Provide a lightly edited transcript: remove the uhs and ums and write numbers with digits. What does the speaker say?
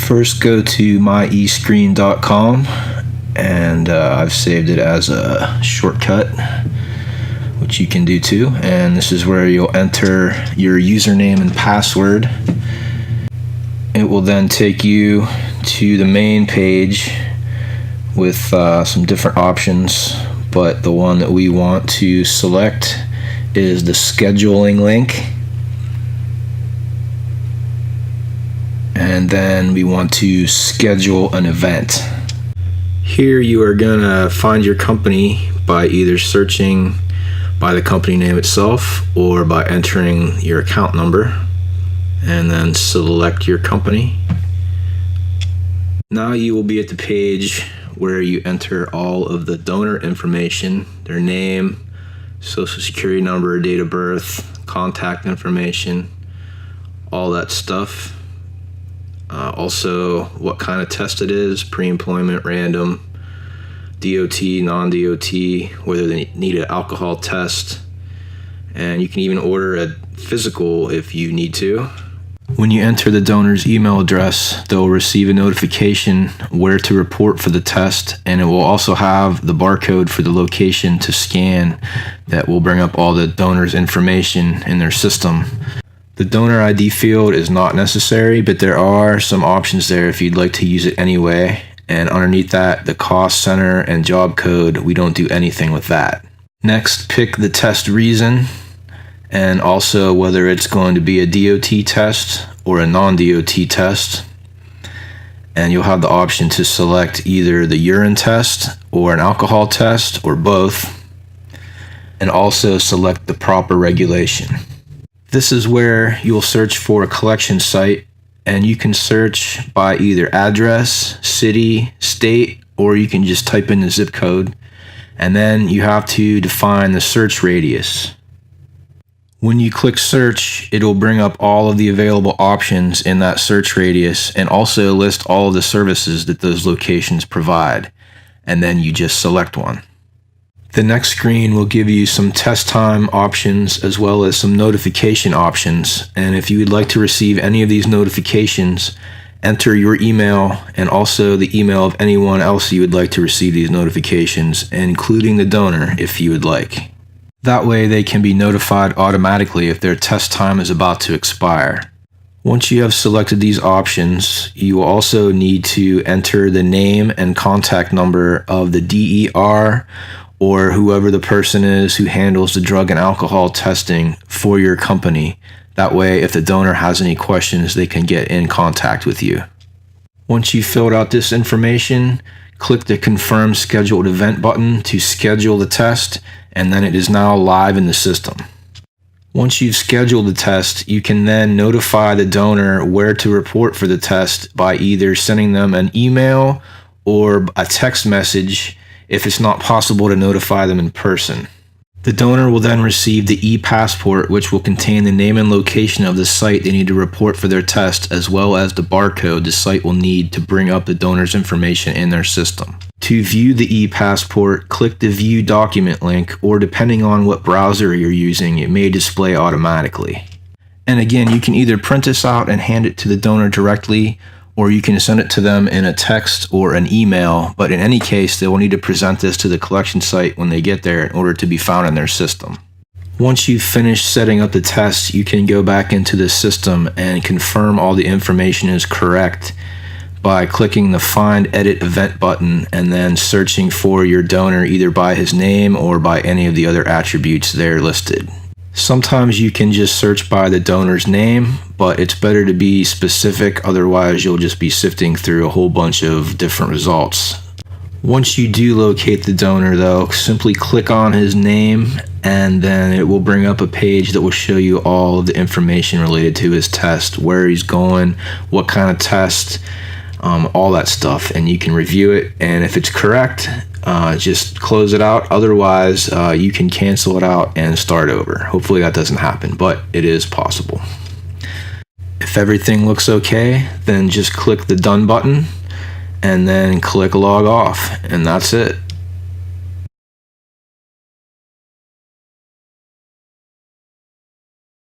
First, go to myeScreen.com, and I've saved it as a shortcut, which you can do too. And this is where you'll enter your username and password. It will then take you to the main page with some different options, but the one that we want to select is the scheduling link. And then we want to schedule an event. Here you are going to find your company by either searching by the company name itself or by entering your account number, and then select your company. Now you will be at the page where you enter all of the donor information, their name, social security number, date of birth, contact information, all that stuff. Also what kind of test it is, pre-employment, random, DOT, non-DOT, whether they need an alcohol test, and you can even order a physical if you need to. When you enter the donor's email address, they'll receive a notification where to report for the test, and it will also have the barcode for the location to scan that will bring up all the donor's information in their system. The donor ID field is not necessary, but there are some options there if you'd like to use it anyway. And underneath that, the cost center and job code, we don't do anything with that. Next, pick the test reason, and also whether it's going to be a DOT test or a non-DOT test. And you'll have the option to select either the urine test or an alcohol test or both, and also select the proper regulation. This is where you'll search for a collection site, and you can search by either address, city, state, or you can just type in the zip code, and then you have to define the search radius. When you click search, it'll bring up all of the available options in that search radius and also list all of the services that those locations provide, and then you just select one. The next screen will give you some test time options as well as some notification options, and if you would like to receive any of these notifications, enter your email and also the email of anyone else you would like to receive these notifications, including the donor if you would like. That way they can be notified automatically if their test time is about to expire. Once you have selected these options, you will also need to enter the name and contact number of the DER or whoever the person is who handles the drug and alcohol testing for your company. That way, if the donor has any questions, they can get in contact with you. Once you've filled out this information, click the Confirm Scheduled Event button to schedule the test, and then it is now live in the system. Once you've scheduled the test, you can then notify the donor where to report for the test by either sending them an email or a text message if it's not possible to notify them in person. The donor will then receive the e-passport, which will contain the name and location of the site they need to report for their test, as well as the barcode the site will need to bring up the donor's information in their system. To view the e-passport, click the View Document link, or depending on what browser you're using, it may display automatically. And again, you can either print this out and hand it to the donor directly, or you can send it to them in a text or an email, but in any case, they will need to present this to the collection site when they get there in order to be found in their system. Once you've finished setting up the test, you can go back into the system and confirm all the information is correct by clicking the Find Edit Event button and then searching for your donor either by his name or by any of the other attributes there listed. Sometimes you can just search by the donor's name, but it's better to be specific, otherwise you'll just be sifting through a whole bunch of different results. Once you do locate the donor though, simply click on his name and then it will bring up a page that will show you all of the information related to his test, where he's going, what kind of test, all that stuff, and you can review it, and if it's correct, just close it out. Otherwise, you can cancel it out and start over. Hopefully that doesn't happen, but it is possible. If everything looks okay, then just click the Done button and then click Log Off, and that's it.